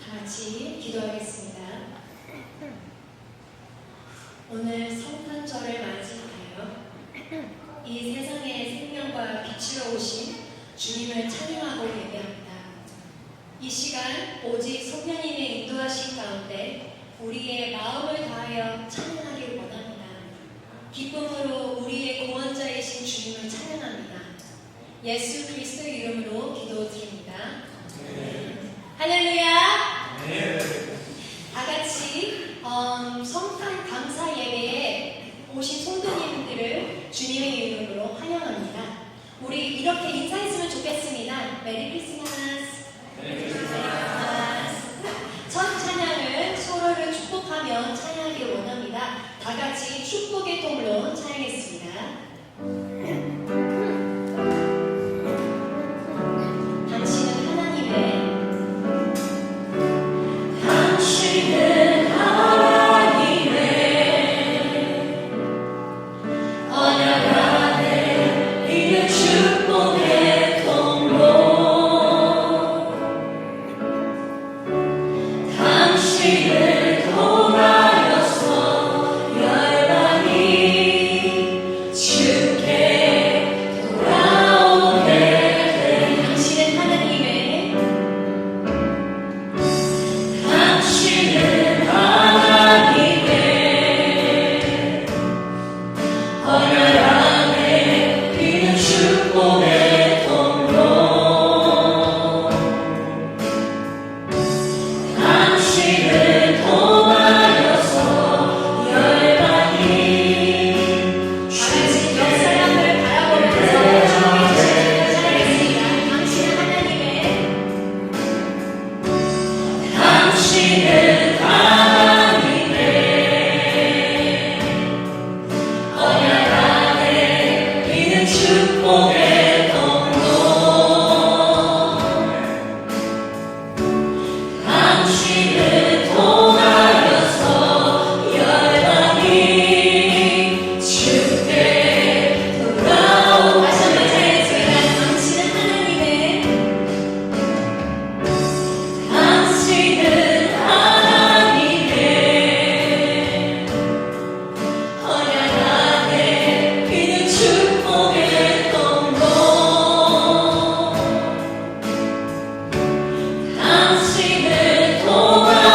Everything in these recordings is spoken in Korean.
다 같이 기도하겠습니다. 오늘 성탄절을 맞이하여 이 세상에 생명과 빛으로 오신 주님을 찬양하고 예배합니다. 이 시간 오직 성령님의 인도하신 가운데 우리의 마음을 다하여 찬양하길 원합니다. 기쁨으로 우리의 구원자이신 주님을 찬양합니다. 예수 그리스도 이름으로 기도드립니다. 할렐루야! 다 같이 성탄 감사 예배에 오신 성도님들을 주님의 이름으로 환영합니다. 우리 이렇게 인사했으면 좋겠습니다. 메리 크리스마스! 메리 크리스마스! 첫 찬양을 서로를 축복하며 찬양하길 원합니다. 다 같이 축복의 통로 찬양했습니다. 당신을 도와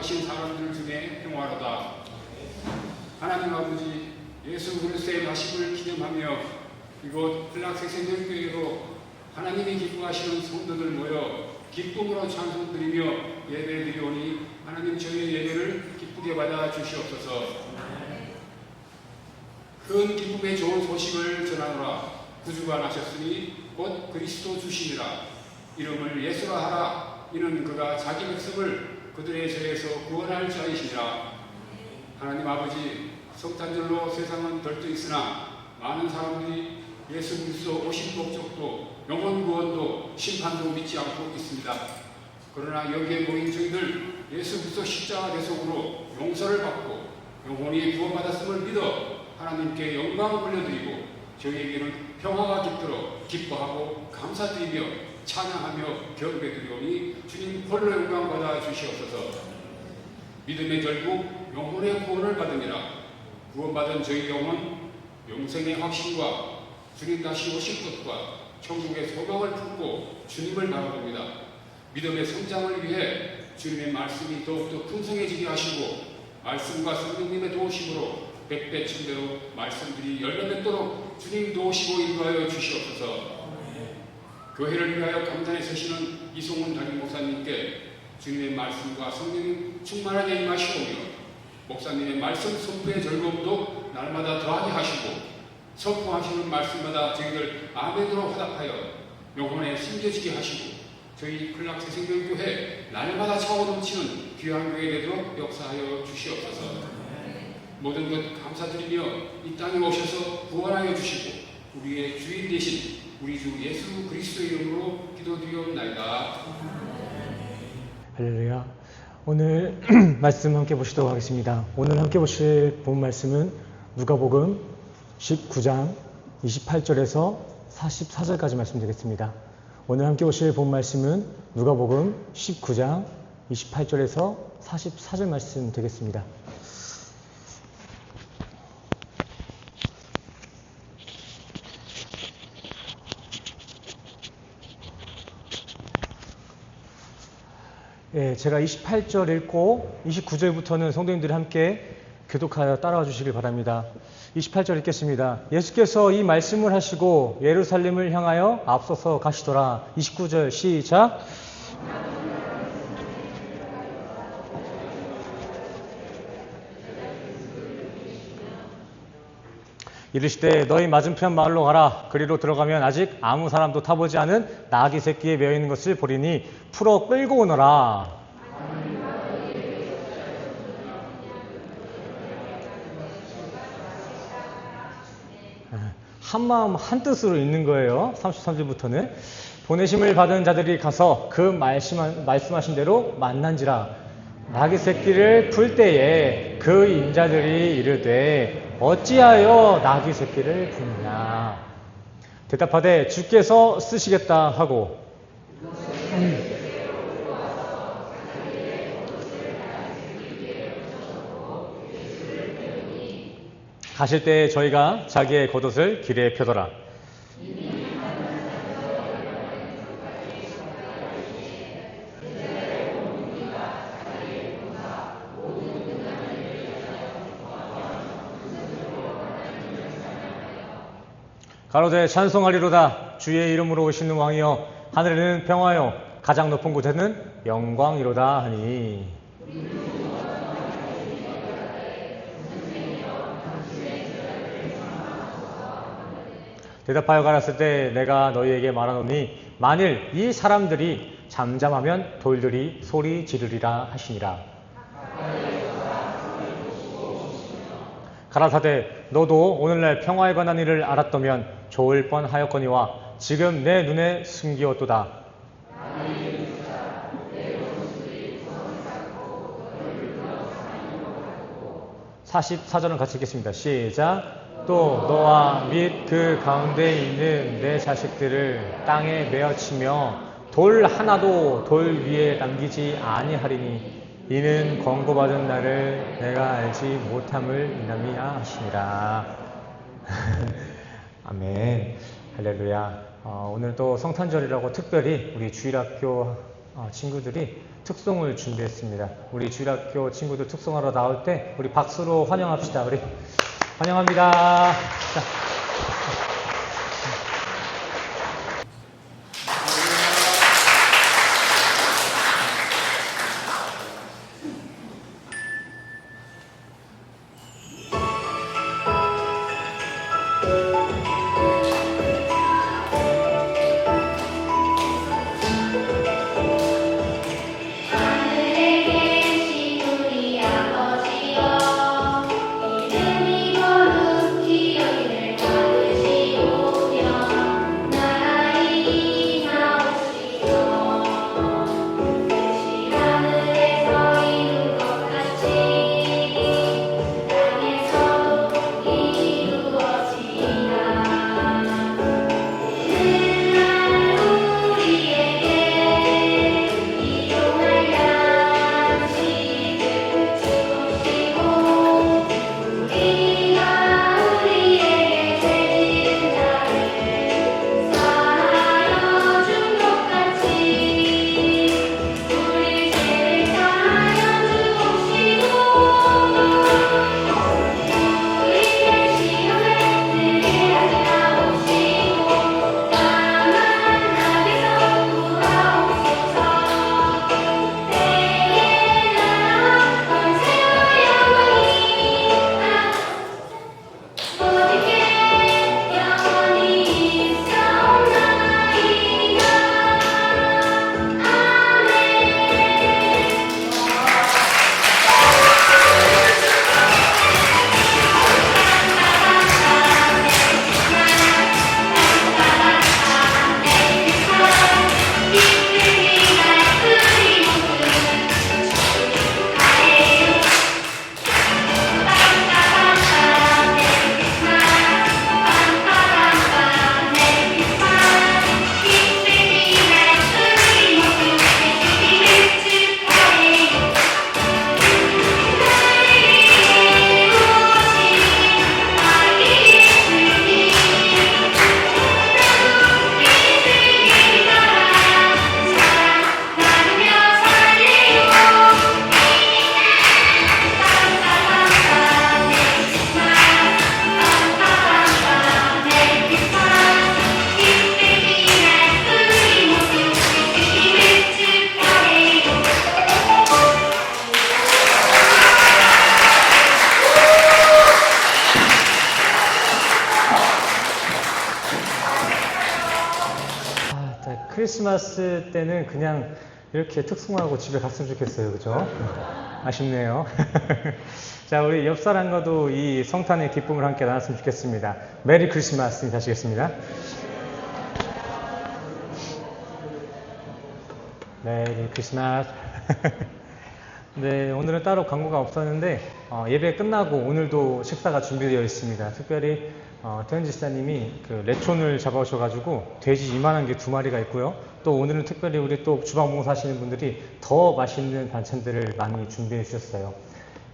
구하신 사람들 중에 평화로다. 하나님 아버지, 예수 그리스도의 다심을 기념하며 이곳 플락스 생명교회로 하나님이 기뻐하시는 성도들 모여 기쁨으로 찬송드리며 예배드리오니 하나님 저희의 예배를 기쁘게 받아 주시옵소서. 큰 기쁨의 좋은 소식을 전하노라. 구주가 나셨으니 곧 그리스도 주시니라. 이름을 예수라 하라. 이는 그가 자기 백성을 그들의 죄에서 구원할 자이시니라. 하나님 아버지, 성탄절로 세상은 덜떠 있으나 많은 사람들이 예수 그리스도 오신 목적도 영혼 구원도 심판도 믿지 않고 있습니다. 그러나 여기에 모인 저희들 예수 그리스도 십자가 대속으로 용서를 받고 영혼이 구원받았음을 믿어 하나님께 영광을 올려드리고 저희에게는 평화가 깃들어 기뻐하고 감사드리며 찬양하며 경배드리오니 주님 홀로 영광 받아 주시옵소서. 믿음의 결국 영혼의 구원을 받으니라. 구원받은 저희 영혼 영생의 확신과 주님 다시 오실 것과 천국의 소망을 품고 주님을 바라봅니다. 믿음의 성장을 위해 주님의 말씀이 더욱더 풍성해지게 하시고 말씀과 성령님의 도우심으로 백배 천배로 말씀들이 열려맺도록 주님 도우시고 인도하여 주시옵소서. 교회를 위하여 감단에 서시는 이송훈 담임 목사님께 주님의 말씀과 성령님 충만하게 임하시오며 목사님의 말씀 선포의 즐거움도 날마다 더하게 하시고 선포하시는 말씀마다 저희들 아멘으로 화답하여 영혼에 심겨지게 하시고 저희 클락스 생명교회 날마다 차오 넘치는 귀한 교회 되도록 역사하여 주시옵소서. 모든 것 감사드리며 이 땅에 오셔서 구원하여 주시고 우리의 주인 되신 우리 주 예수 그리스도의 이름으로 기도드리옵나이다. 할렐루야. 오늘 말씀 함께 보시도록 하겠습니다. 오늘 함께 보실 본 말씀은 누가복음 19장 28절에서 44절까지 말씀드리겠습니다. 오늘 함께 보실 본 말씀은 누가복음 19장 28절에서 44절 말씀 되겠습니다. 예, 제가 28절 읽고 29절부터는 성도님들이 함께 교독하여 따라와 주시길 바랍니다. 28절 읽겠습니다. 예수께서 이 말씀을 하시고 예루살렘을 향하여 앞서서 가시더라. 29절 시작. 이르시되 너희 맞은편 마을로 가라. 그리로 들어가면 아직 아무 사람도 타보지 않은 나귀 새끼에 매어 있는 것을 보리니 풀어 끌고 오너라. 한마음 한뜻으로 있는 거예요. 33절부터는 보내심을 받은 자들이 가서 그 말씀하신 대로 만난지라. 나귀 새끼를 풀 때에 그 인자들이 이르되 어찌하여 나귀 새끼를 푸느냐. 대답하되 주께서 쓰시겠다 하고 가실 때 저희가 자기의 겉옷을 길에 펴더라. 가로되 찬송하리로다. 주의 이름으로 오시는 왕이여 하늘에는 평화요 가장 높은 곳에는 영광이로다 하니. 대답하여 가라쓸 때 내가 너희에게 말하노니 만일 이 사람들이 잠잠하면 돌들이 소리 지르리라 하시니라. 가라사대 너도 오늘날 평화에 관한 일을 알았다면 좋을 뻔하였거니와 지금 내 눈에 숨기었도다. 44절은 같이 읽겠습니다. 시작. 또 너와 및 그 가운데 있는 내 자식들을 땅에 메어치며 돌 하나도 돌 위에 남기지 아니하리니 이는 권고받은 나를 내가 알지 못함을 인함이라 하시니라. 아멘. 할렐루야. 오늘 또 성탄절이라고 특별히 우리 주일학교 친구들이 특송을 준비했습니다. 우리 주일학교 친구들 특송하러 나올 때 우리 박수로 환영합시다. 우리 환영합니다. 자. 하늘에 계신 우리 아버지여 이름이 거룩히 여기를 받으시오며 나라의 나오시며 뜻이 하늘에서 이룬 것 같이 땅에서도 이루어지이다. 이는 우리에게 일용할 양식을 주시고 우리가 우리에게 죄진 자를 사하여 준 것 같이 우리 죄를 사하여 주옵시고 우리를 시험에 들게 하지 마옵시고 다만 악에서 구하옵소서. 내게 나라 권세와 영광이 아버지께 영원히 있사옵나이다. 아멘. 크리스마스 때는 그냥 이렇게 특송하고 집에 갔으면 좋겠어요. 그죠? 아쉽네요. 자, 우리 옆 사람과도 이 성탄의 기쁨을 함께 나눴으면 좋겠습니다. 메리 크리스마스 인사하시겠습니다. 메리 크리스마스. 네, 오늘은 따로 광고가 없었는데 예배 끝나고 오늘도 식사가 준비되어 있습니다. 특별히 태현 지사님이 그 레촌을 잡아오셔가지고 돼지 이만한 게 2마리가 있고요. 또 오늘은 특별히 우리 또 주방 봉사하시는 분들이 더 맛있는 반찬들을 많이 준비해 주셨어요.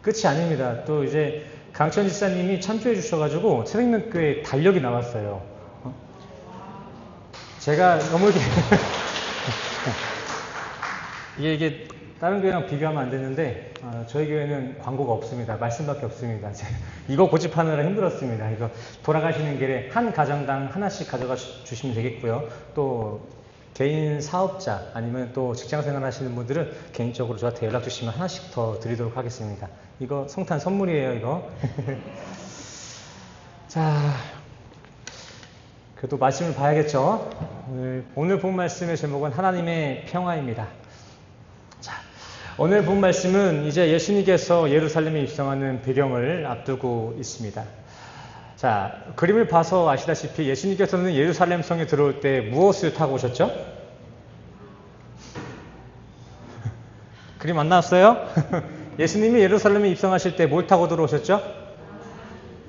끝이 아닙니다. 또 이제 강천 지사님이 참조해 주셔가지고 새생명교회 달력이 나왔어요. 제가 너무 이게 다른 교회랑 비교하면 안 되는데 저희 교회는 광고가 없습니다. 말씀밖에 없습니다. 이거 고집하느라 힘들었습니다. 이거 돌아가시는 길에 한 가정당 하나씩 가져가 주시면 되겠고요. 또 개인 사업자 아니면 또 직장생활 하시는 분들은 개인적으로 저한테 연락 주시면 하나씩 더 드리도록 하겠습니다. 이거 성탄 선물이에요, 이거. 자, 그래도 말씀을 봐야겠죠. 오늘 본 말씀의 제목은 하나님의 평화입니다. 자, 오늘 본 말씀은 이제 예수님께서 예루살렘에 입성하는 배경을 앞두고 있습니다. 자, 그림을 봐서 아시다시피 예수님께서는 예루살렘 성에 들어올 때 무엇을 타고 오셨죠? 그림 안 나왔어요? 예수님이 예루살렘에 입성하실 때 뭘 타고 들어오셨죠?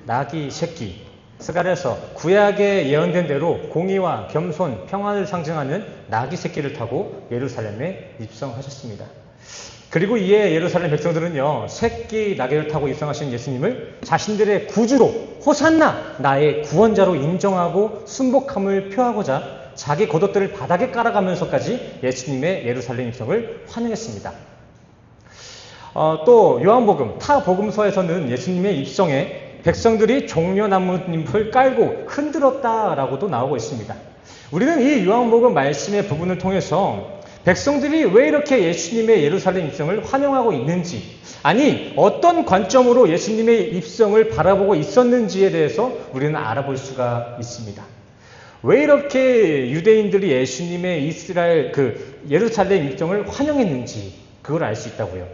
나귀 새끼. 스가랴서 구약에 예언된 대로 공의와 겸손, 평안을 상징하는 나귀 새끼를 타고 예루살렘에 입성하셨습니다. 그리고 이에 예루살렘 백성들은요, 새끼 나귀를 타고 입성하신 예수님을 자신들의 구주로, 호산나, 나의 구원자로 인정하고 순복함을 표하고자 자기 겉옷들을 바닥에 깔아가면서까지 예수님의 예루살렘 입성을 환영했습니다. 또 요한복음 타 복음서에서는 예수님의 입성에 백성들이 종려나무잎을 깔고 흔들었다라고도 나오고 있습니다. 우리는 이 요한복음 말씀의 부분을 통해서 백성들이 왜 이렇게 예수님의 예루살렘 입성을 환영하고 있는지, 아니 어떤 관점으로 예수님의 입성을 바라보고 있었는지에 대해서 우리는 알아볼 수가 있습니다. 왜 이렇게 유대인들이 예수님의 예루살렘 입성을 환영했는지 그걸 알 수 있다고요.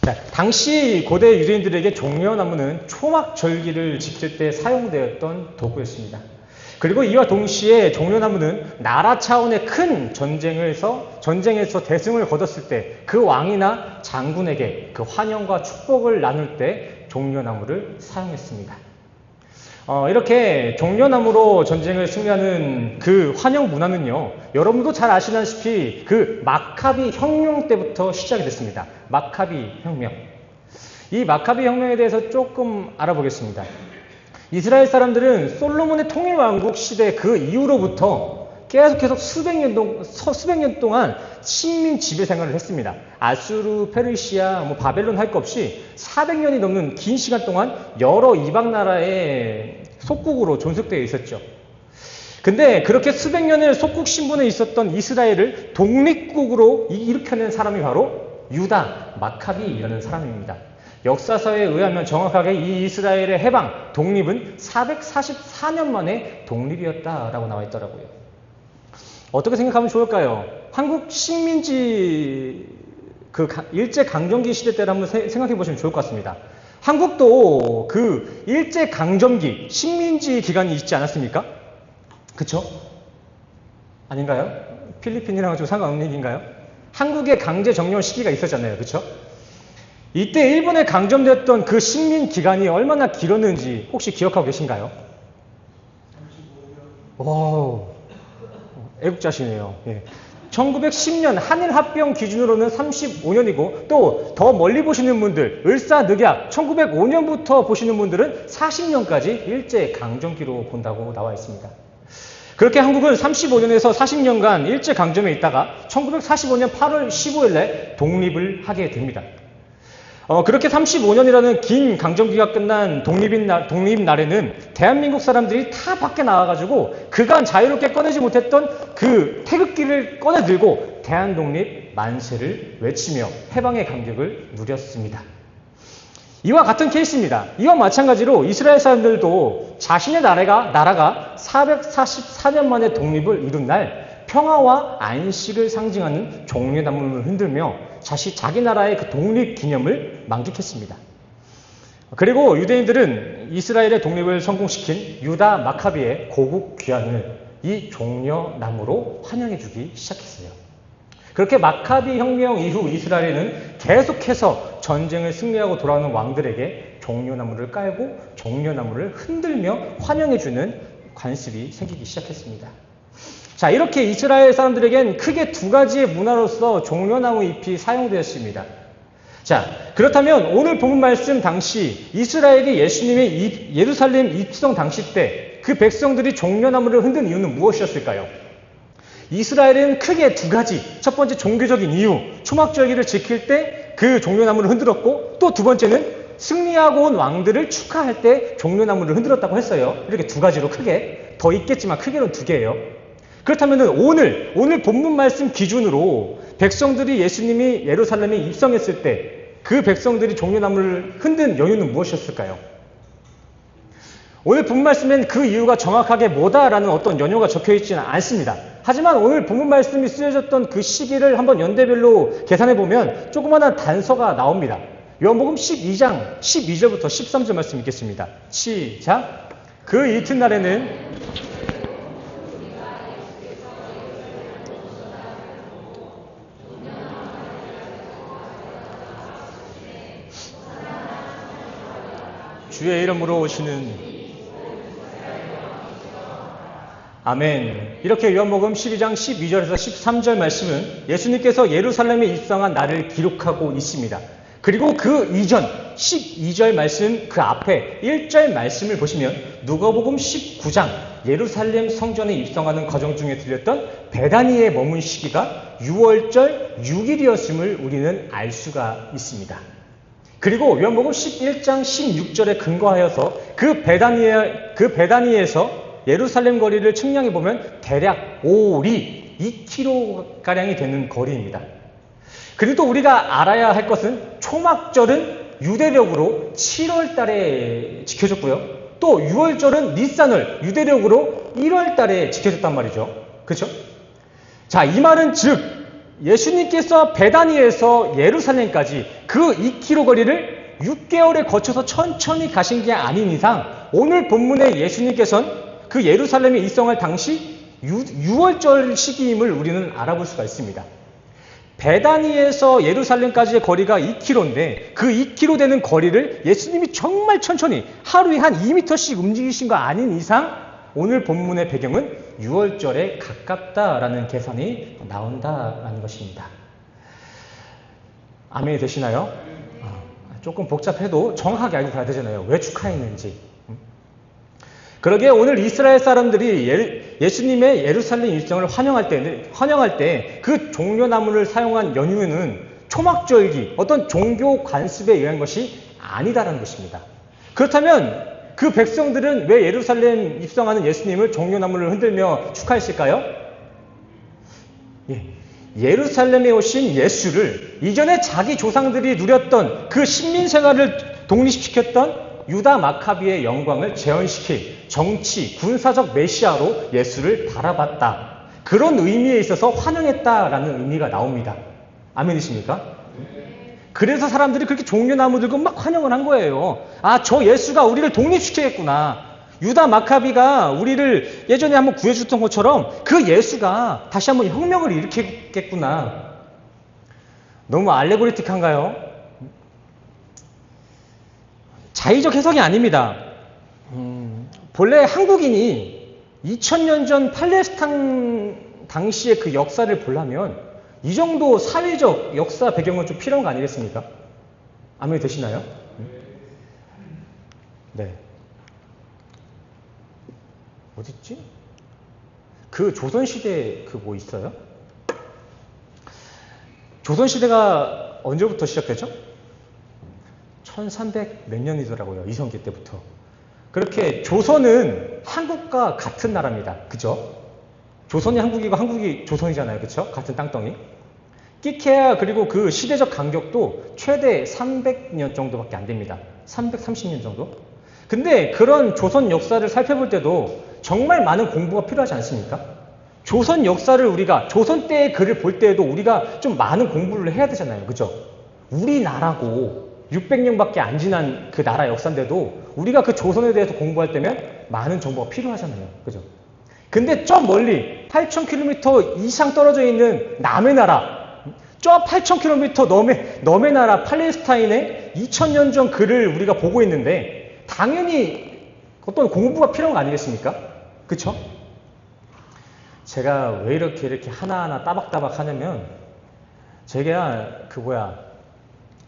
자, 당시 고대 유대인들에게 종려나무는 초막절기를 지킬 때 사용되었던 도구였습니다. 그리고 이와 동시에 종려나무는 나라 차원의 큰 전쟁에서 대승을 거뒀을 때 그 왕이나 장군에게 그 환영과 축복을 나눌 때 종려나무를 사용했습니다. 이렇게 종려나무로 전쟁을 승리하는 그 환영 문화는요, 여러분도 잘 아시다시피 그 마카비 혁명 때부터 시작이 됐습니다. 마카비 혁명. 이 마카비 혁명에 대해서 조금 알아보겠습니다. 이스라엘 사람들은 솔로몬의 통일왕국 시대 그 이후로부터 계속해서 수백 년 동안 식민 지배 생활을 했습니다. 아수르, 페르시아, 바벨론 할 것 없이 400년이 넘는 긴 시간 동안 여러 이방 나라의 속국으로 존속되어 있었죠. 근데 그렇게 수백 년을 속국 신분에 있었던 이스라엘을 독립국으로 일으켜낸 사람이 바로 유다 마카비라는 사람입니다. 역사서에 의하면 정확하게 이 이스라엘의 해방, 독립은 444년 만에 독립이었다라고 나와 있더라고요. 어떻게 생각하면 좋을까요? 한국 식민지 일제강점기 시대 때를 한번 생각해 보시면 좋을 것 같습니다. 한국도 그 일제강점기 식민지 기간이 있지 않았습니까? 그쵸? 아닌가요? 필리핀이랑 좀 상관없는 얘기인가요? 한국의 강제 정년 시기가 있었잖아요. 그쵸? 이때 일본에 강점되었던 그 식민 기간이 얼마나 길었는지 혹시 기억하고 계신가요? 35년. 오, 애국자시네요. 예. 1910년 한일합병 기준으로는 35년이고 또 더 멀리 보시는 분들, 을사늑약 1905년부터 보시는 분들은 40년까지 일제강점기로 본다고 나와 있습니다. 그렇게 한국은 35년에서 40년간 일제강점에 있다가 1945년 8월 15일에 독립을 하게 됩니다. 그렇게 35년이라는 긴 강점기가 끝난 독립날에는 대한민국 사람들이 다 밖에 나와가지고 그간 자유롭게 꺼내지 못했던 그 태극기를 꺼내들고 대한독립 만세를 외치며 해방의 감격을 누렸습니다. 이와 같은 케이스입니다. 이와 마찬가지로 이스라엘 사람들도 자신의 나라가 444년 만에 독립을 이룬 날 평화와 안식을 상징하는 종려나무를 흔들며 자기 나라의 그 독립 기념을 만끽했습니다. 그리고 유대인들은 이스라엘의 독립을 성공시킨 유다 마카비의 고국 귀환을 이 종려나무로 환영해주기 시작했어요. 그렇게 마카비 혁명 이후 이스라엘은 계속해서 전쟁을 승리하고 돌아오는 왕들에게 종려나무를 깔고 종려나무를 흔들며 환영해주는 관습이 생기기 시작했습니다. 자, 이렇게 이스라엘 사람들에겐 크게 두 가지의 문화로서 종려나무 잎이 사용되었습니다. 자, 그렇다면 오늘 본문 말씀 당시 이스라엘이 예수님의 예루살렘 입성 당시 때 그 백성들이 종려나무를 흔든 이유는 무엇이었을까요? 이스라엘은 크게 두 가지. 첫 번째 종교적인 이유, 초막절기를 지킬 때 그 종려나무를 흔들었고 또 두 번째는 승리하고 온 왕들을 축하할 때 종려나무를 흔들었다고 했어요. 이렇게 두 가지로 크게, 더 있겠지만 크게는 두 개예요. 그렇다면 오늘 본문 말씀 기준으로 백성들이 예수님이 예루살렘에 입성했을 때 그 백성들이 종려나무를 흔든 연유는 무엇이었을까요? 오늘 본문 말씀엔 그 이유가 정확하게 뭐다라는 어떤 연유가 적혀있지는 않습니다. 하지만 오늘 본문 말씀이 쓰여졌던 그 시기를 한번 연대별로 계산해보면 조그마한 단서가 나옵니다. 요한복음 12장 12절부터 13절 말씀 읽겠습니다. 시작! 그 이튿날에는 주의 이름으로 오시는 아멘. 이렇게 요한복음 12장 12절에서 13절 말씀은 예수님께서 예루살렘에 입성한 날을 기록하고 있습니다. 그리고 그 이전 12절 말씀 그 앞에 1절 말씀을 보시면 누가복음 19장 예루살렘 성전에 입성하는 과정 중에 들렸던 베다니에 머문 시기가 6월절 6일이었음을 우리는 알 수가 있습니다. 그리고 요한복음 11장 16절에 근거하여서 그 베다니에서 예루살렘 거리를 측량해 보면 대략 5리 2km가량이 되는 거리입니다. 그리고 또 우리가 알아야 할 것은 초막절은 유대력으로 7월 달에 지켜졌고요. 또 6월절은 니산월 유대력으로 1월 달에 지켜졌단 말이죠. 그렇죠? 자, 이 말은 즉 예수님께서 베다니에서 예루살렘까지 그 2km 거리를 6개월에 거쳐서 천천히 가신 게 아닌 이상 오늘 본문의 예수님께서는 그 예루살렘에 입성할 당시 6월절 시기임을 우리는 알아볼 수가 있습니다. 베다니에서 예루살렘까지의 거리가 2km인데 그 2km 되는 거리를 예수님이 정말 천천히 하루에 한 2m씩 움직이신 거 아닌 이상 오늘 본문의 배경은 6월절에 가깝다라는 계산이 나온다라는 것입니다. 아멘이 되시나요? 조금 복잡해도 정확하게 알고 가야 되잖아요. 왜 축하했는지. 그러게 오늘 이스라엘 사람들이 예수님의 예루살렘 입성을 환영할 때 그 종려나무를 사용한 연유는 초막절기, 어떤 종교 관습에 의한 것이 아니다라는 것입니다. 그렇다면 그 백성들은 왜 예루살렘 입성하는 예수님을 종려나무를 흔들며 축하했을까요? 예루살렘에 오신 예수를 이전에 자기 조상들이 누렸던 그 신민 생활을 독립시켰던 유다 마카비의 영광을 재현시킬 정치, 군사적 메시아로 예수를 바라봤다. 그런 의미에 있어서 환영했다라는 의미가 나옵니다. 아멘이십니까? 그래서 사람들이 그렇게 종려나무 들고 막 환영을 한 거예요. 아, 저 예수가 우리를 독립시키겠구나. 유다 마카비가 우리를 예전에 한번 구해줬던 것처럼 그 예수가 다시 한번 혁명을 일으키겠구나. 너무 알레고리틱한가요? 자의적 해석이 아닙니다. 본래 한국인이 2000년 전 팔레스타인 당시의 그 역사를 보려면 이 정도 사회적 역사 배경은 좀 필요한 거 아니겠습니까? 아멘이 되시나요? 네. 어딨지? 그 조선시대 그 뭐 있어요? 조선시대가 언제부터 시작되죠? 1300 몇 년이더라고요. 이성계 때부터. 그렇게 조선은 한국과 같은 나라입니다. 그죠? 조선이 한국이고 한국이 조선이잖아요. 그쵸? 같은 땅덩이. 끼케야 그리고 그 시대적 간격도 최대 300년 정도밖에 안 됩니다. 330년 정도? 근데 그런 조선 역사를 살펴볼 때도 정말 많은 공부가 필요하지 않습니까? 조선 역사를 우리가 조선 때의 글을 볼 때에도 우리가 좀 많은 공부를 해야 되잖아요. 그죠? 우리나라고 600년밖에 안 지난 그 나라 역사인데도 우리가 그 조선에 대해서 공부할 때면 많은 정보가 필요하잖아요. 그죠? 근데 저 멀리 8,000km 이상 떨어져 있는 남의 나라, 저 8,000km 넘의 나라 팔레스타인의 2000년 전 글을 우리가 보고 있는데 당연히 어떤 공부가 필요한 거 아니겠습니까? 그쵸? 제가 왜 이렇게 하나하나 따박따박 하냐면 제가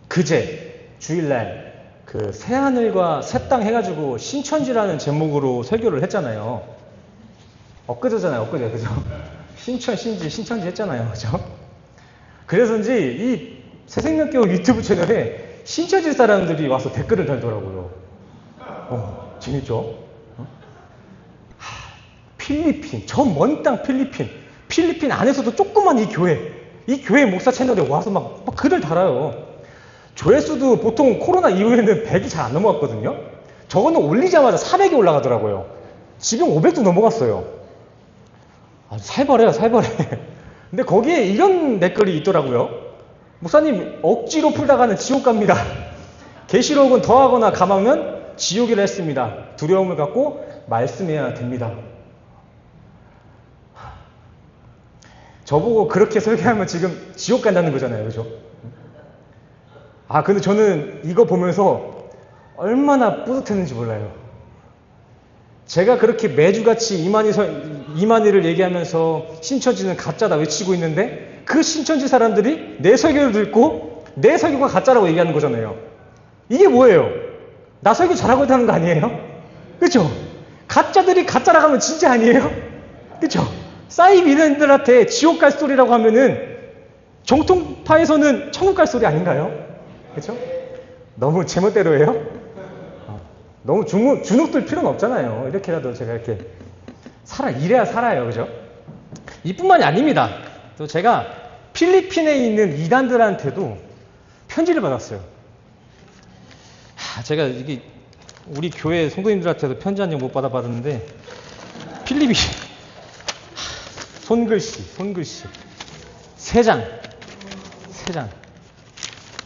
그제 주일날 그 새하늘과 새 땅 해가지고 신천지라는 제목으로 설교를 했잖아요. 엊그제잖아요. 엊그제. 그죠? 신천지 했잖아요. 그죠? 그래서인지 이 새생명교회 유튜브 채널에 신천지 사람들이 와서 댓글을 달더라고요. 재밌죠? 필리핀, 저 먼 땅 필리핀 안에서도 조그만 이 교회 목사 채널에 와서 막 글을 달아요. 조회수도 보통 코로나 이후에는 100이 잘 안 넘어갔거든요. 저거는 올리자마자 400이 올라가더라고요. 지금 500도 넘어갔어요. 아주 살벌해요. 근데 거기에 이런 댓글이 있더라고요. 목사님 억지로 풀다가는 지옥 갑니다. 계시록은 더하거나 감하면 지옥이라 했습니다. 두려움을 갖고 말씀해야 됩니다. 저보고 그렇게 설계하면 지금 지옥 간다는 거잖아요. 그죠? 근데 저는 이거 보면서 얼마나 뿌듯했는지 몰라요. 제가 그렇게 매주같이 이만희를 얘기하면서 신천지는 가짜다 외치고 있는데 그 신천지 사람들이 내 설교를 듣고 내 설교가 가짜라고 얘기하는 거잖아요. 이게 뭐예요? 나 설교 잘하고 있다는 거 아니에요? 그쵸? 가짜들이 가짜라고 하면 진짜 아니에요? 그쵸? 싸이 믿는들한테 지옥 갈 소리라고 하면은 정통파에서는 천국 갈 소리 아닌가요? 그쵸? 너무 제멋대로예요? 너무 주눅들 필요는 없잖아요. 이렇게라도 제가 이렇게 이래야 살아요. 그죠? 이뿐만이 아닙니다. 또 제가 필리핀에 있는 이단들한테도 편지를 받았어요. 제가 이게 우리 교회 성도님들한테도 편지 한 장 못 받아봤는데 필리핀 손글씨 3장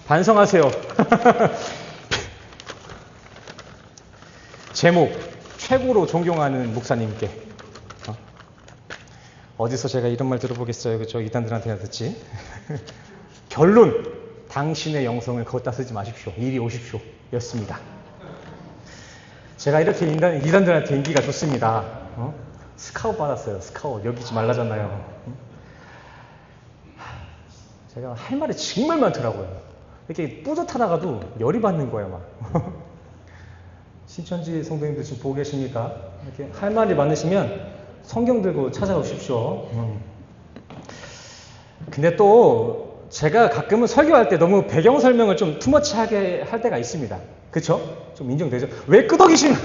반성하세요. 제목 최고로 존경하는 목사님께. 어디서 제가 이런 말 들어보겠어요. 그죠? 이단들한테나 듣지. 결론 당신의 영성을 걷다 쓰지 마십시오. 이리 오십시오 였습니다. 제가 이렇게 이단들한테 인기가 좋습니다. 스카웃 받았어요. 스카웃. 여기지 말라잖아요. 제가 할 말이 정말 많더라고요. 이렇게 뿌듯하다가도 열이 받는 거예요. 막. 신천지 성도님들 지금 보고 계십니까? 이렇게 할 말이 많으시면 성경 들고 찾아오십시오. 근데 또 제가 가끔은 설교할 때 너무 배경 설명을 좀 투머치하게 할 때가 있습니다. 그쵸? 좀 인정되죠? 왜 끄덕이시는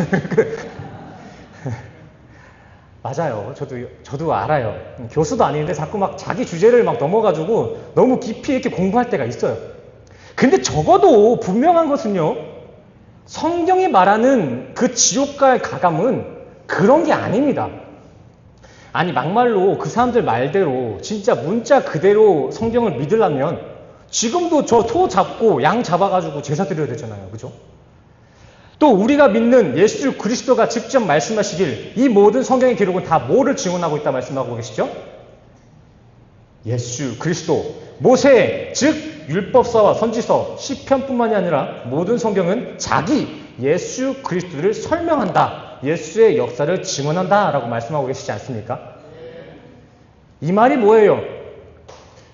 맞아요. 저도 알아요. 교수도 아닌데 자꾸 막 자기 주제를 막 넘어가지고 너무 깊이 이렇게 공부할 때가 있어요. 근데 적어도 분명한 것은요, 성경이 말하는 그 지옥 갈 가감은 그런 게 아닙니다. 아니 막말로 그 사람들 말대로 진짜 문자 그대로 성경을 믿으려면 지금도 저 소 잡고 양 잡아가지고 제사 드려야 되잖아요. 그죠? 또 우리가 믿는 예수 그리스도가 직접 말씀하시길 이 모든 성경의 기록은 다 뭐를 증언하고 있다 말씀하고 계시죠? 예수 그리스도, 모세, 즉 율법서와 선지서, 시편뿐만이 아니라 모든 성경은 자기 예수 그리스도를 설명한다. 예수의 역사를 증언한다 라고 말씀하고 계시지 않습니까? 이 말이 뭐예요?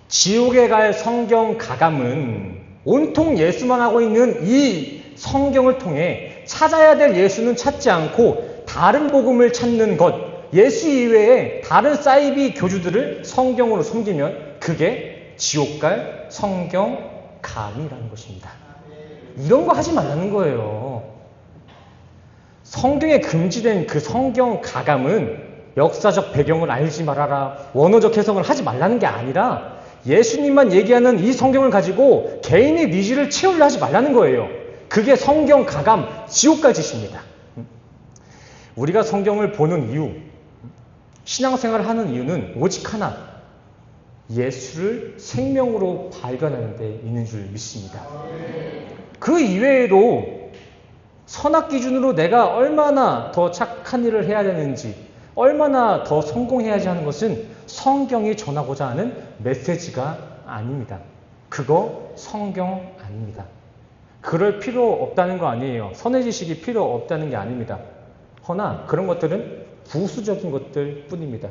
지옥에 갈 성경 가감은 온통 예수만 하고 있는 이 성경을 통해 찾아야 될 예수는 찾지 않고 다른 복음을 찾는 것, 예수 이외에 다른 사이비 교주들을 성경으로 섬기면 그게 지옥 갈 성경 감이라는 것입니다. 이런 거 하지 말라는 거예요. 성경에 금지된 그 성경 가감은 역사적 배경을 알지 말아라, 원어적 해석을 하지 말라는 게 아니라 예수님만 얘기하는 이 성경을 가지고 개인의 니즈를 채우려 하지 말라는 거예요. 그게 성경 가감, 지옥 갈 짓입니다. 우리가 성경을 보는 이유, 신앙생활을 하는 이유는 오직 하나, 예수를 생명으로 발견하는 데 있는 줄 믿습니다. 그 이외에도 선악 기준으로 내가 얼마나 더 착한 일을 해야 되는지, 얼마나 더 성공해야지 하는 것은 성경이 전하고자 하는 메시지가 아닙니다. 그거 성경 아닙니다. 그럴 필요 없다는 거 아니에요. 선의 지식이 필요 없다는 게 아닙니다. 허나 그런 것들은 부수적인 것들 뿐입니다.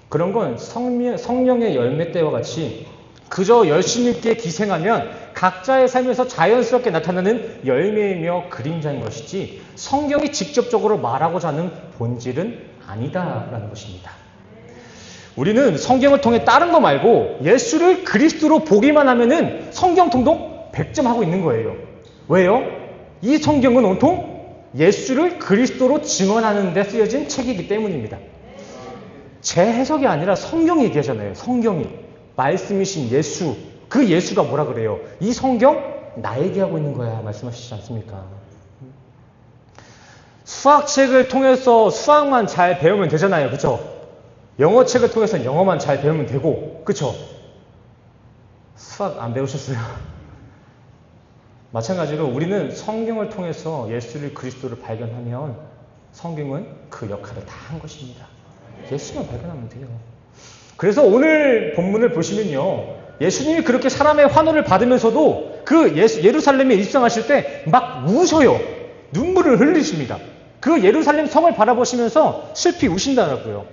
그런 건 성령의 열매 때와 같이 그저 열심히 있게 기생하면 각자의 삶에서 자연스럽게 나타나는 열매이며 그림자인 것이지 성경이 직접적으로 말하고자 하는 본질은 아니다라는 것입니다. 우리는 성경을 통해 다른 거 말고 예수를 그리스도로 보기만 하면은 성경 통독 100점 하고 있는 거예요. 왜요? 이 성경은 온통 예수를 그리스도로 증언하는 데 쓰여진 책이기 때문입니다. 제 해석이 아니라 성경이 얘기하잖아요. 성경이. 말씀이신 예수. 그 예수가 뭐라 그래요? 이 성경 나 얘기하고 있는 거야 말씀하시지 않습니까? 수학책을 통해서 수학만 잘 배우면 되잖아요. 그쵸? 영어책을 통해서 영어만 잘 배우면 되고, 그쵸? 수학 안 배우셨어요? 마찬가지로 우리는 성경을 통해서 예수를 그리스도를 발견하면 성경은 그 역할을 다 한 것입니다. 예수만 발견하면 돼요. 그래서 오늘 본문을 보시면요, 예수님이 그렇게 사람의 환호를 받으면서도 그 예루살렘에 입성하실 때 막 우셔요. 눈물을 흘리십니다. 그 예루살렘 성을 바라보시면서 슬피 우신다고요.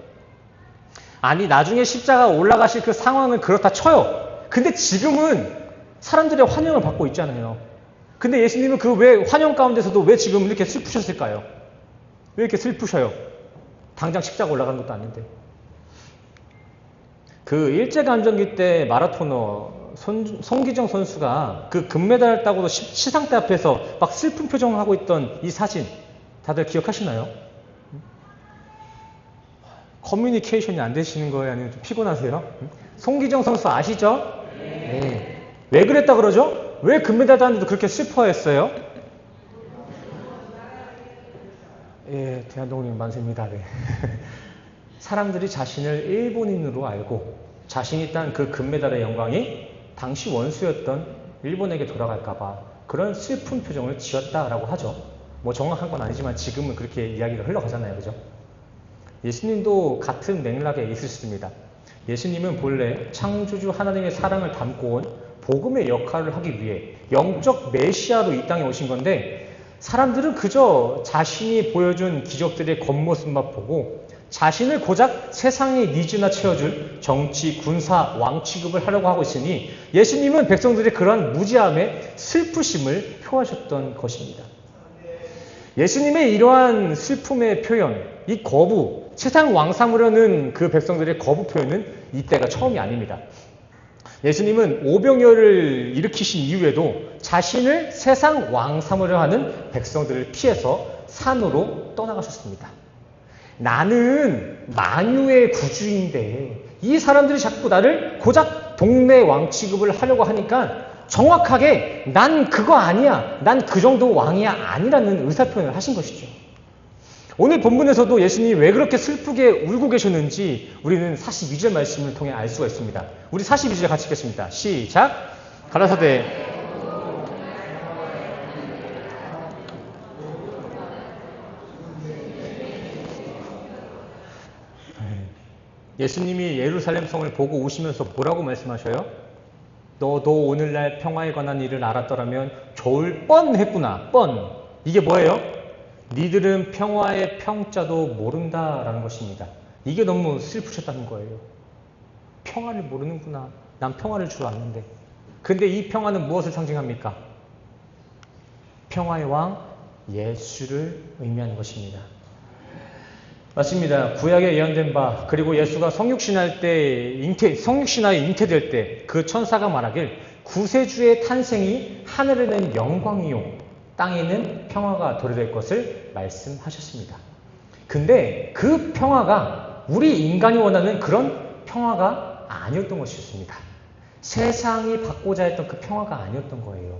아니 나중에 십자가 올라가실 그 상황은 그렇다 쳐요. 근데 지금은 사람들의 환영을 받고 있잖아요. 근데 예수님은 그 왜 환영 가운데서도 왜 지금 이렇게 슬프셨을까요? 왜 이렇게 슬프셔요? 당장 십자가 올라가는 것도 아닌데. 그 일제강점기 때 마라토너 송기정 선수가 그 금메달 따고도 시상대 앞에서 막 슬픈 표정을 하고 있던 이 사진 다들 기억하시나요? 커뮤니케이션이 안 되시는 거예요? 아니면 좀 피곤하세요? 송기정 선수 아시죠? 네. 왜 그랬다 그러죠? 왜 금메달 따는데도 그렇게 슬퍼했어요? 예, 대한독립 만세입니다. 네. 사람들이 자신을 일본인으로 알고 자신이 딴 그 금메달의 영광이 당시 원수였던 일본에게 돌아갈까봐 그런 슬픈 표정을 지었다라고 하죠. 뭐 정확한 건 아니지만 지금은 그렇게 이야기가 흘러가잖아요. 그죠? 예수님도 같은 맥락에 있으십니다. 예수님은 본래 창조주 하나님의 사랑을 담고 온 복음의 역할을 하기 위해 영적 메시아로 이 땅에 오신 건데 사람들은 그저 자신이 보여준 기적들의 겉모습만 보고 자신을 고작 세상의 니즈나 채워줄 정치, 군사, 왕 취급을 하려고 하고 있으니 예수님은 백성들의 그러한 무지함에 슬프심을 표하셨던 것입니다. 예수님의 이러한 슬픔의 표현, 이 거부, 세상 왕 삼으려는 그 백성들의 거부 표현은 이때가 처음이 아닙니다. 예수님은 오병이어를 일으키신 이후에도 자신을 세상 왕 삼으려 하는 백성들을 피해서 산으로 떠나가셨습니다. 나는 만유의 구주인데 이 사람들이 자꾸 나를 고작 동네 왕 취급을 하려고 하니까 정확하게 난 그거 아니야, 난 그 정도 왕이야 아니라는 의사표현을 하신 것이죠. 오늘 본문에서도 예수님이 왜 그렇게 슬프게 울고 계셨는지 우리는 42절 말씀을 통해 알 수가 있습니다. 우리 42절 같이 읽겠습니다. 시작! 가라사대 예수님이 예루살렘 성을 보고 오시면서 뭐라고 말씀하셔요? 너도 오늘날 평화에 관한 일을 알았더라면 좋을 뻔했구나. 뻔. 이게 뭐예요? 니들은 평화의 평자도 모른다라는 것입니다. 이게 너무 슬프셨다는 거예요. 평화를 모르는구나. 난 평화를 줄 알았는데. 근데 이 평화는 무엇을 상징합니까? 평화의 왕 예수를 의미하는 것입니다. 맞습니다. 구약에 예언된 바 그리고 예수가 성육신하에 잉태될 때 그 천사가 말하길 구세주의 탄생이 하늘에는 영광이요 땅에는 평화가 도래될 것을 말씀하셨습니다. 근데 그 평화가 우리 인간이 원하는 그런 평화가 아니었던 것이었습니다. 세상이 받고자 했던 그 평화가 아니었던 거예요.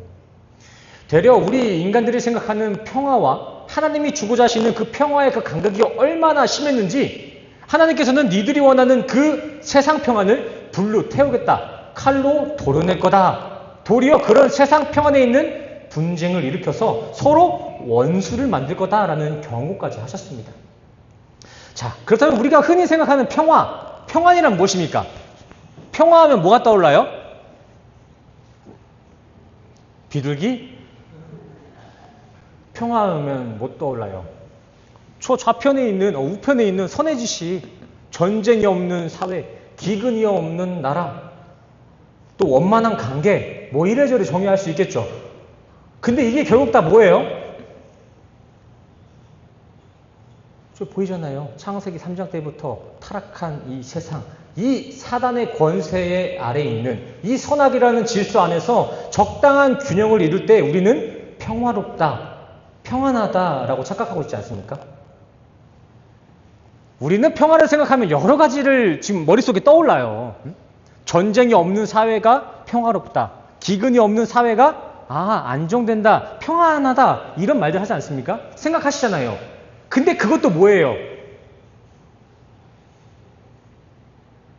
되려 우리 인간들이 생각하는 평화와 하나님이 주고자 하시는 그 평화의 그 간극이 얼마나 심했는지 하나님께서는 니들이 원하는 그 세상 평안을 불로 태우겠다. 칼로 도려낼 거다. 도리어 그런 세상 평안에 있는 분쟁을 일으켜서 서로 원수를 만들 거다라는 경고까지 하셨습니다. 자, 그렇다면 우리가 흔히 생각하는 평안이란 무엇입니까? 평화하면 뭐가 떠올라요? 비둘기? 평화하면 뭐 떠올라요? 좌편에 있는, 우편에 있는 선의 지식, 전쟁이 없는 사회, 기근이 없는 나라, 또 원만한 관계, 뭐 이래저래 정의할 수 있겠죠. 근데 이게 결국 다 뭐예요? 저 보이잖아요. 창세기 3장 때부터 타락한 이 세상, 이 사단의 권세 아래에 있는 이 선악이라는 질서 안에서 적당한 균형을 이룰 때 우리는 평화롭다, 평안하다라고 착각하고 있지 않습니까? 우리는 평화를 생각하면 여러 가지를 지금 머릿속에 떠올라요. 전쟁이 없는 사회가 평화롭다. 기근이 없는 사회가 안정된다. 평안하다. 이런 말들 하지 않습니까? 생각하시잖아요. 근데 그것도 뭐예요?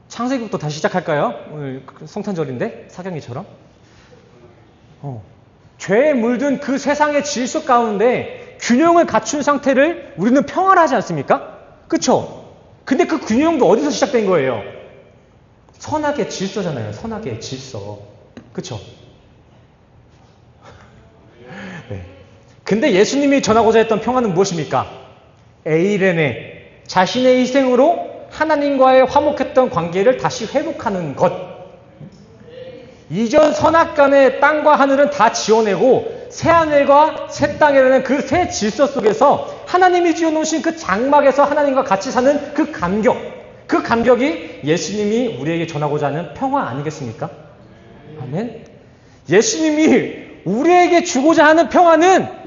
창세기부터 다시 시작할까요? 오늘 성탄절인데 사경이처럼. 죄에 물든 그 세상의 질서 가운데 균형을 갖춘 상태를 우리는 평화를 하지 않습니까? 그쵸? 근데 그 균형도 어디서 시작된 거예요? 선악의 질서잖아요. 선악의 질서. 그쵸? 네. 근데 예수님이 전하고자 했던 평화는 무엇입니까? 에이레네. 자신의 희생으로 하나님과의 화목했던 관계를 다시 회복하는 것. 이전 선악 간의 땅과 하늘은 다 지워내고 새 하늘과 새 땅이라는 그 새 질서 속에서 하나님이 지어놓으신 그 장막에서 하나님과 같이 사는 그 감격이 예수님이 우리에게 전하고자 하는 평화 아니겠습니까? 아멘. 예수님이 우리에게 주고자 하는 평화는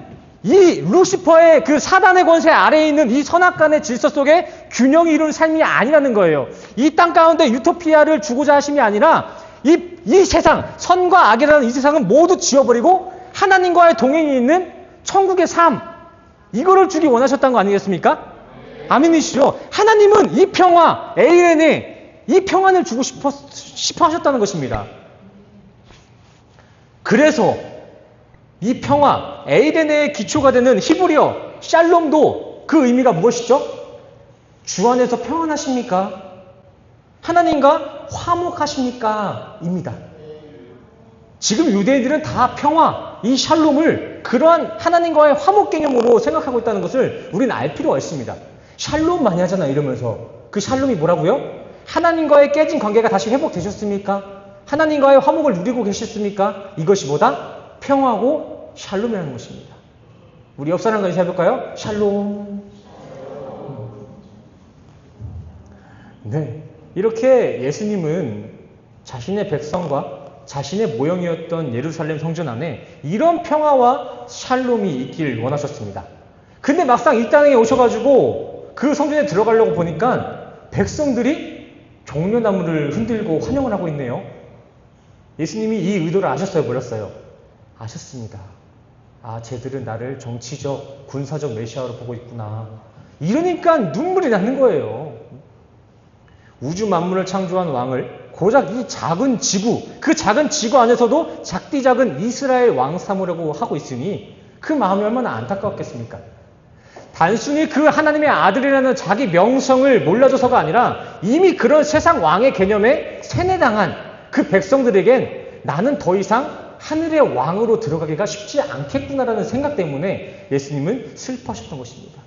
이 루시퍼의 그 사단의 권세 아래에 있는 이 선악간의 질서 속에 균형이 이룬 삶이 아니라는 거예요. 이 땅 가운데 유토피아를 주고자 하심이 아니라 이 세상, 선과 악이라는 이 세상은 모두 지워버리고 하나님과의 동행이 있는 천국의 삶, 이거를 주기 원하셨다는 거 아니겠습니까? 아멘이시죠? 하나님은 이 평화, 에이렌에 이 평안을 주고 싶어 하셨다는 것입니다. 그래서 이 평화, 에이덴의 기초가 되는 히브리어, 샬롬도 그 의미가 무엇이죠? 주 안에서 평안하십니까? 하나님과 화목하십니까? 입니다. 지금 유대인들은 다 평화, 이 샬롬을 그러한 하나님과의 화목 개념으로 생각하고 있다는 것을 우리는 알 필요가 있습니다. 샬롬 많이 하잖아 이러면서. 그 샬롬이 뭐라고요? 하나님과의 깨진 관계가 다시 회복되셨습니까? 하나님과의 화목을 누리고 계셨습니까? 이것이 뭐다? 평화고 샬롬이라는 것입니다. 우리 옆 사람과 인사해볼까요? 샬롬. 네, 이렇게 예수님은 자신의 백성과 자신의 모형이었던 예루살렘 성전 안에 이런 평화와 샬롬이 있길 원하셨습니다. 근데 막상 이 땅에 오셔가지고 그 성전에 들어가려고 보니까 백성들이 종려나무를 흔들고 환영을 하고 있네요. 예수님이 이 의도를 아셨어요? 몰랐어요? 아셨습니다. 아, 쟤들은 나를 정치적, 군사적 메시아로 보고 있구나. 이러니까 눈물이 나는 거예요. 우주 만물을 창조한 왕을 고작 이 작은 지구, 그 작은 지구 안에서도 작디 작은 이스라엘 왕 삼으려고 하고 있으니 그 마음이 얼마나 안타까웠겠습니까? 단순히 그 하나님의 아들이라는 자기 명성을 몰라줘서가 아니라 이미 그런 세상 왕의 개념에 세뇌당한 그 백성들에겐 나는 더 이상 하늘의 왕으로 들어가기가 쉽지 않겠구나라는 생각 때문에 예수님은 슬퍼하셨던 것입니다.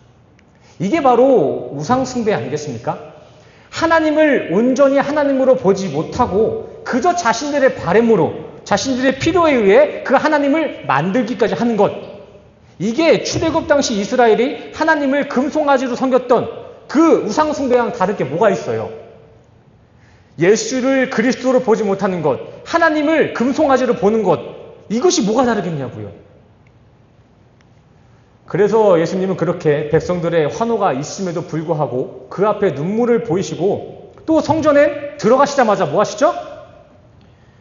이게 바로 우상숭배 아니겠습니까? 하나님을 온전히 하나님으로 보지 못하고 그저 자신들의 바램으로 자신들의 필요에 의해 그 하나님을 만들기까지 하는 것. 이게 출애굽 당시 이스라엘이 하나님을 금송아지로 섬겼던 그 우상숭배랑 다른 게 뭐가 있어요? 예수를 그리스도로 보지 못하는 것, 하나님을 금송아지로 보는 것, 이것이 뭐가 다르겠냐고요. 그래서 예수님은 그렇게 백성들의 환호가 있음에도 불구하고 그 앞에 눈물을 보이시고 또 성전에 들어가시자마자 뭐 하시죠?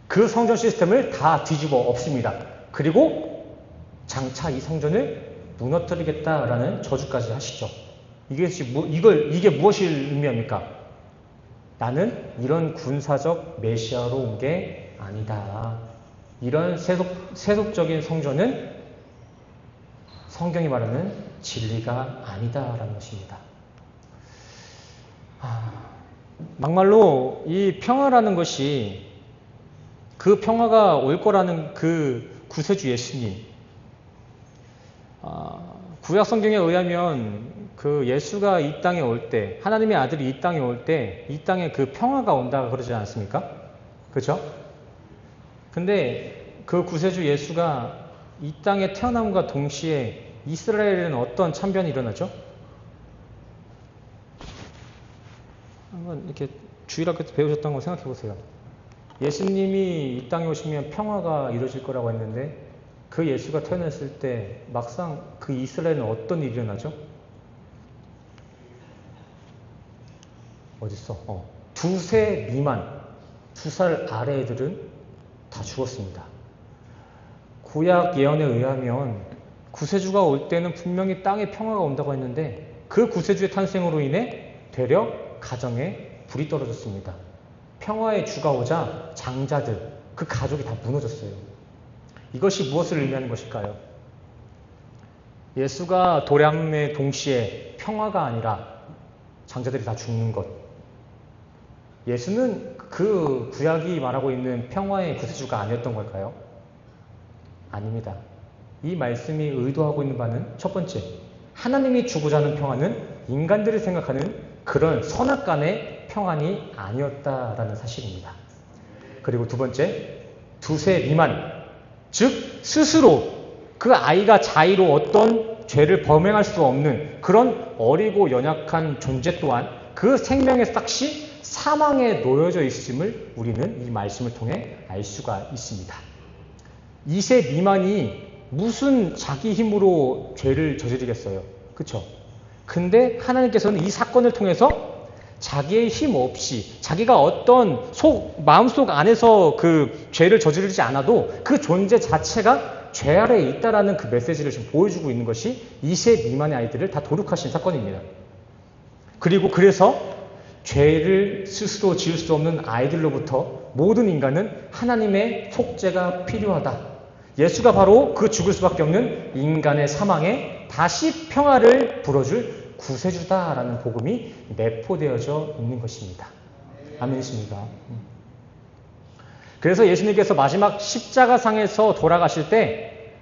그 성전 시스템을 다 뒤집어 엎습니다. 그리고 장차 이 성전을 무너뜨리겠다라는 저주까지 하시죠. 이게 무엇을 의미합니까? 나는 이런 군사적 메시아로 온 게 아니다. 이런 세속적인 성전은 성경이 말하는 진리가 아니다라는 것입니다. 막말로 이 평화라는 것이 그 평화가 올 거라는 그 구세주 예수님, 구약 성경에 의하면 그 예수가 이 땅에 올 때, 하나님의 아들이 이 땅에 올 때 이 땅에 그 평화가 온다 그러지 않습니까? 그렇죠? 근데 그 구세주 예수가 이 땅에 태어남과 동시에 이스라엘에는 어떤 참변이 일어나죠? 한번 이렇게 주일학교 때 배우셨던 거 생각해 보세요. 예수님이 이 땅에 오시면 평화가 이루어질 거라고 했는데 그 예수가 태어났을 때 막상 그 이스라엘은 어떤 일이 일어나죠? 어딨어? 2세 미만, 2살 아래 애들은 다 죽었습니다. 구약 예언에 의하면 구세주가 올 때는 분명히 땅에 평화가 온다고 했는데 그 구세주의 탄생으로 인해 되려 가정에 불이 떨어졌습니다. 평화의 주가 오자 장자들, 그 가족이 다 무너졌어요. 이것이 무엇을 의미하는 것일까요? 예수가 도량의 동시에 평화가 아니라 장자들이 다 죽는 것. 예수는 그 구약이 말하고 있는 평화의 구세주가 아니었던 걸까요? 아닙니다. 이 말씀이 의도하고 있는 바는 첫 번째, 하나님이 주고자 하는 평화는 인간들이 생각하는 그런 선악간의 평안이 아니었다라는 사실입니다. 그리고 두 번째, 2세 미만, 즉 스스로 그 아이가 자의로 어떤 죄를 범행할 수 없는 그런 어리고 연약한 존재 또한 그 생명의 싹이 사망에 놓여져 있음을 우리는 이 말씀을 통해 알 수가 있습니다. 2세 미만이 무슨 자기 힘으로 죄를 저지르겠어요. 그렇죠? 근데 하나님께서는 이 사건을 통해서 자기의 힘 없이 자기가 어떤 마음속 안에서 그 죄를 저지르지 않아도 그 존재 자체가 죄 아래에 있다라는 그 메시지를 지금 보여주고 있는 것이 2세 미만의 아이들을 다 도륙하신 사건입니다. 그리고 그래서 죄를 스스로 지을 수 없는 아이들로부터 모든 인간은 하나님의 속죄가 필요하다. 예수가 바로 그 죽을 수밖에 없는 인간의 사망에 다시 평화를 불어줄 구세주다라는 복음이 내포되어져 있는 것입니다. 아멘이십니까? 그래서 예수님께서 마지막 십자가상에서 돌아가실 때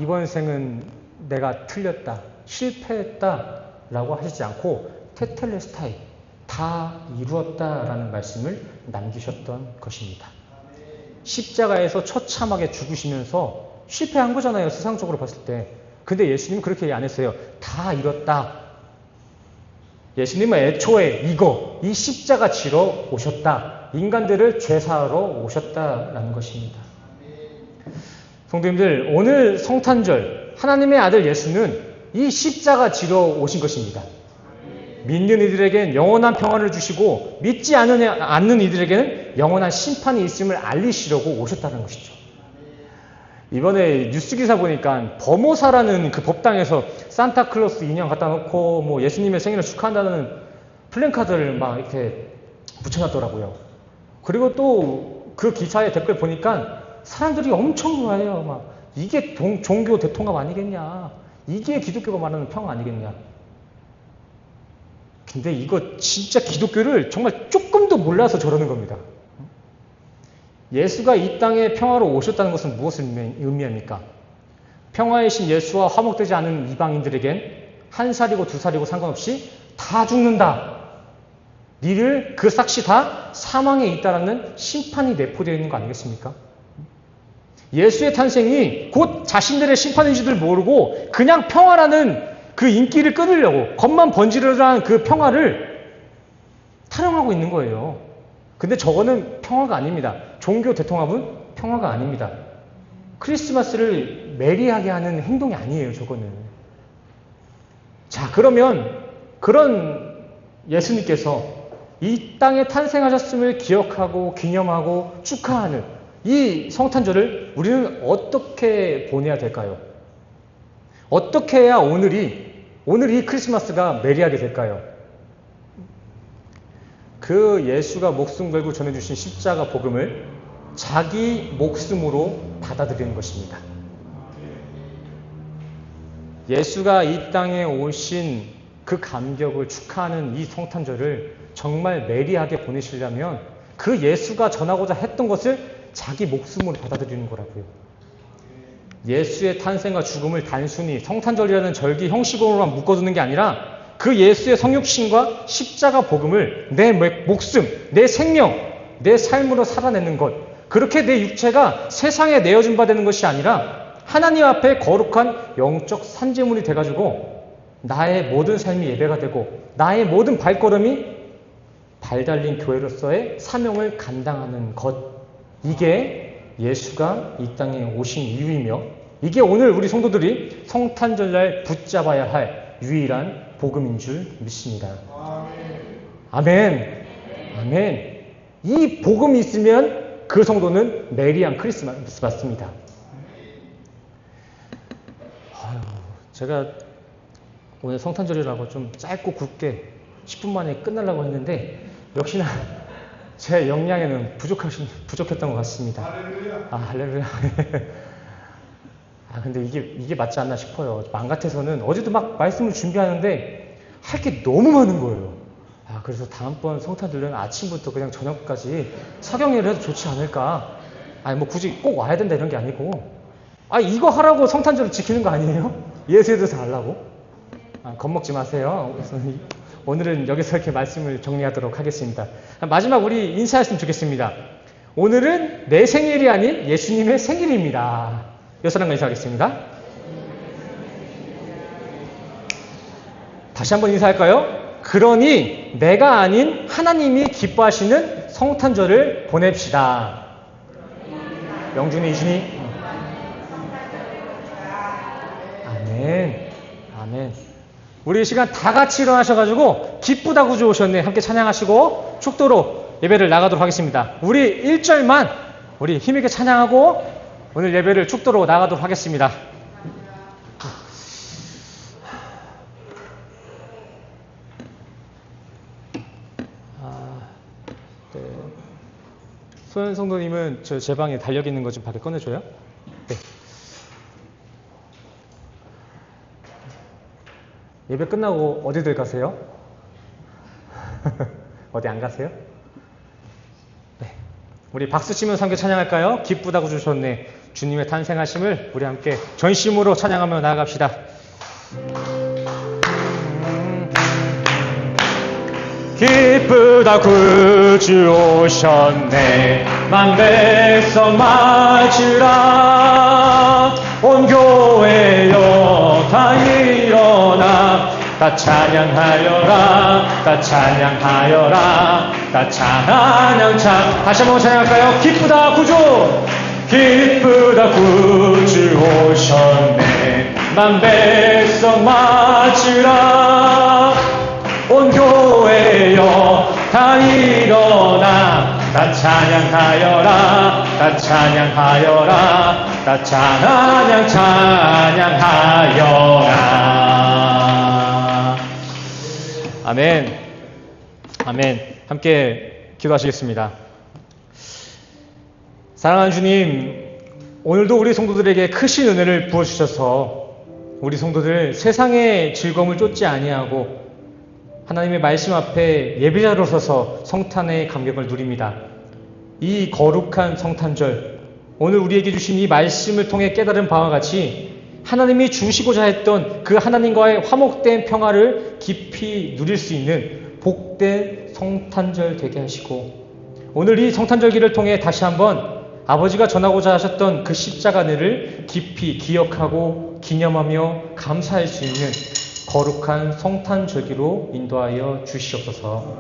이번 생은 내가 틀렸다, 실패했다 라고 하시지 않고 테텔레스타이, 다 이루었다라는 말씀을 남기셨던 것입니다. 십자가에서 처참하게 죽으시면서 실패한 거잖아요, 세상적으로 봤을 때. 근데 예수님은 그렇게 안 했어요. 다 이뤘다. 예수님은 애초에 이 십자가 지러 오셨다. 인간들을 죄사하러 오셨다라는 것입니다. 성도님들, 오늘 성탄절 하나님의 아들 예수는 이 십자가 지러 오신 것입니다. 믿는 이들에게는 영원한 평화를 주시고 믿지 않는 이들에게는 영원한 심판이 있음을 알리시려고 오셨다는 것이죠. 이번에 뉴스 기사 보니까 버모사라는 그 법당에서 산타클로스 인형 갖다 놓고 뭐 예수님의 생일을 축하한다는 플랜카드를 막 이렇게 붙여놨더라고요. 그리고 또 그 기사의 댓글 보니까 사람들이 엄청 좋아해요. 막 이게 종교 대통합 아니겠냐, 이게 기독교가 말하는 평화 아니겠냐. 근데 이거 진짜 기독교를 정말 조금도 몰라서 저러는 겁니다. 예수가 이 땅에 평화로 오셨다는 것은 무엇을 의미합니까? 평화의 신 예수와 화목되지 않은 이방인들에겐 한 살이고 두 살이고 상관없이 다 죽는다. 니를 그 싹이 다 사망에 있다라는 심판이 내포되어 있는 거 아니겠습니까? 예수의 탄생이 곧 자신들의 심판인 줄을 모르고 그냥 평화라는 그 인기를 끊으려고 겉만 번지르르한 그 평화를 타령하고 있는 거예요. 근데 저거는 평화가 아닙니다. 종교 대통합은 평화가 아닙니다. 크리스마스를 메리하게 하는 행동이 아니에요, 저거는. 자, 그러면 그런 예수님께서 이 땅에 탄생하셨음을 기억하고 기념하고 축하하는 이 성탄절을 우리는 어떻게 보내야 될까요? 어떻게 해야 오늘 이 크리스마스가 메리하게 될까요? 그 예수가 목숨 걸고 전해주신 십자가 복음을 자기 목숨으로 받아들이는 것입니다. 예수가 이 땅에 오신 그 감격을 축하하는 이 성탄절을 정말 메리하게 보내시려면 그 예수가 전하고자 했던 것을 자기 목숨으로 받아들이는 거라고요. 예수의 탄생과 죽음을 단순히 성탄절이라는 절기 형식으로만 묶어두는 게 아니라 그 예수의 성육신과 십자가 복음을 내 목숨, 내 생명, 내 삶으로 살아내는 것, 그렇게 내 육체가 세상에 내어준 바 되는 것이 아니라 하나님 앞에 거룩한 영적 산재물이 돼가지고 나의 모든 삶이 예배가 되고 나의 모든 발걸음이 발달린 교회로서의 사명을 감당하는 것, 이게 예수가 이 땅에 오신 이유이며 이게 오늘 우리 성도들이 성탄절날 붙잡아야 할 유일한 복음인 줄 믿습니다. 아멘. 아멘. 이 복음이 있으면 그 성도는 메리한 크리스마스 맞습니다. 제가 오늘 성탄절이라고 좀 짧고 굵게 10분 만에 끝내려고 했는데 역시나 제 역량에는 부족했던 것 같습니다. 할렐루야. 근데 이게 맞지 않나 싶어요. 마음 같아서는 어제도 막 말씀을 준비하는데 할 게 너무 많은 거예요. 그래서 다음번 성탄절은 아침부터 그냥 저녁까지 사경회를 해도 좋지 않을까. 뭐 굳이 꼭 와야 된다 이런 게 아니고 이거 하라고 성탄절을 지키는 거 아니에요? 예수에 대해서 알라고? 겁먹지 마세요. 그래서 오늘은 여기서 이렇게 말씀을 정리하도록 하겠습니다. 마지막 우리 인사했으면 좋겠습니다. 오늘은 내 생일이 아닌 예수님의 생일입니다. 사람과 인사하겠습니다. 다시 한번 인사할까요? 그러니 내가 아닌 하나님이 기뻐하시는 성탄절을 보냅시다. 영준이, 이준이. 아멘. 아멘. 우리 이 시간 다 같이 일어나셔가지고 기쁘다 구주 오셨네. 함께 찬양하시고 축도로 예배를 나가도록 하겠습니다. 우리 1절만 우리 힘있게 찬양하고 오늘 예배를 축도로 나가도록 하겠습니다. 네. 소연 성도님은 제 방에 달력 있는 거 좀 밖에 꺼내줘요. 네. 예배 끝나고 어디들 가세요? 어디 안 가세요? 네. 우리 박수 치면서 함께 찬양할까요? 기쁘다고 주셨네. 주님의 탄생하심을 우리 함께 전심으로 찬양하며 나아갑시다. 기쁘다 구주 오셨네. 만백성 맞으라. 온 교회여 다 일어나. 다 찬양하여라. 다 찬양하여라. 다 찬양 다시 한번 찬양할까요? 기쁘다 구주. 기쁘다 구주 오셨네. 만백성 맞으라. 온 교회여 다 일어나. 다 찬양하여라. 다 찬양하여라. 다 찬양하여라. 아멘. 아멘. 함께 기도하시겠습니다. 사랑하는 주님, 오늘도 우리 성도들에게 크신 은혜를 부어주셔서 우리 성도들 세상의 즐거움을 쫓지 아니하고 하나님의 말씀 앞에 예배자로 서서 성탄의 감격을 누립니다. 이 거룩한 성탄절, 오늘 우리에게 주신 이 말씀을 통해 깨달은 바와 같이 하나님이 주시고자 했던 그 하나님과의 화목된 평화를 깊이 누릴 수 있는 복된 성탄절 되게 하시고, 오늘 이 성탄절기를 통해 다시 한번 아버지가 전하고자 하셨던 그 십자가를 깊이 기억하고 기념하며 감사할 수 있는 거룩한 성탄절기로 인도하여 주시옵소서.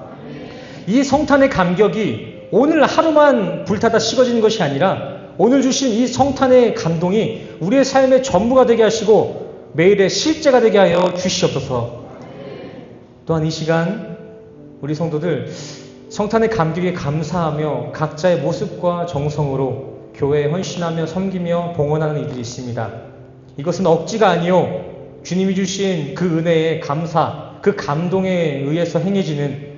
이 성탄의 감격이 오늘 하루만 불타다 식어지는 것이 아니라 오늘 주신 이 성탄의 감동이 우리의 삶의 전부가 되게 하시고 매일의 실제가 되게 하여 주시옵소서. 또한 이 시간 우리 성도들 성탄의 감격에 감사하며 각자의 모습과 정성으로 교회에 헌신하며 섬기며 봉헌하는 이들이 있습니다. 이것은 억지가 아니요 주님이 주신 그 은혜의 감사, 그 감동에 의해서 행해지는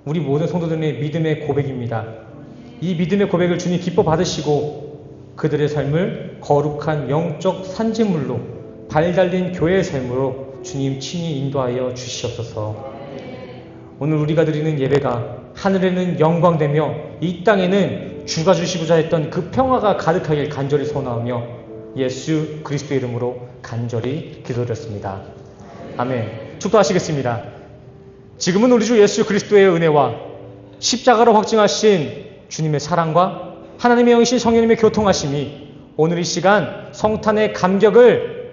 우리 모든 성도들의 믿음의 고백입니다. 이 믿음의 고백을 주님 기뻐 받으시고 그들의 삶을 거룩한 영적 산지물로 발달린 교회의 삶으로 주님 친히 인도하여 주시옵소서. 오늘 우리가 드리는 예배가 하늘에는 영광되며 이 땅에는 주가 주시고자 했던 그 평화가 가득하길 간절히 소원하며 예수 그리스도의 이름으로 간절히 기도드렸습니다. 아멘. 축도하시겠습니다. 지금은 우리 주 예수 그리스도의 은혜와 십자가로 확증하신 주님의 사랑과 하나님의 영이신 성령님의 교통하심이 오늘 이 시간 성탄의 감격을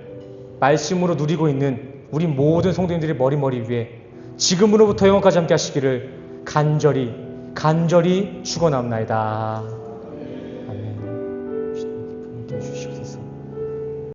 말씀으로 누리고 있는 우리 모든 성도님들의 머리 위에 지금으로부터 영원까지 함께 하시기를 간절히 축원합니다.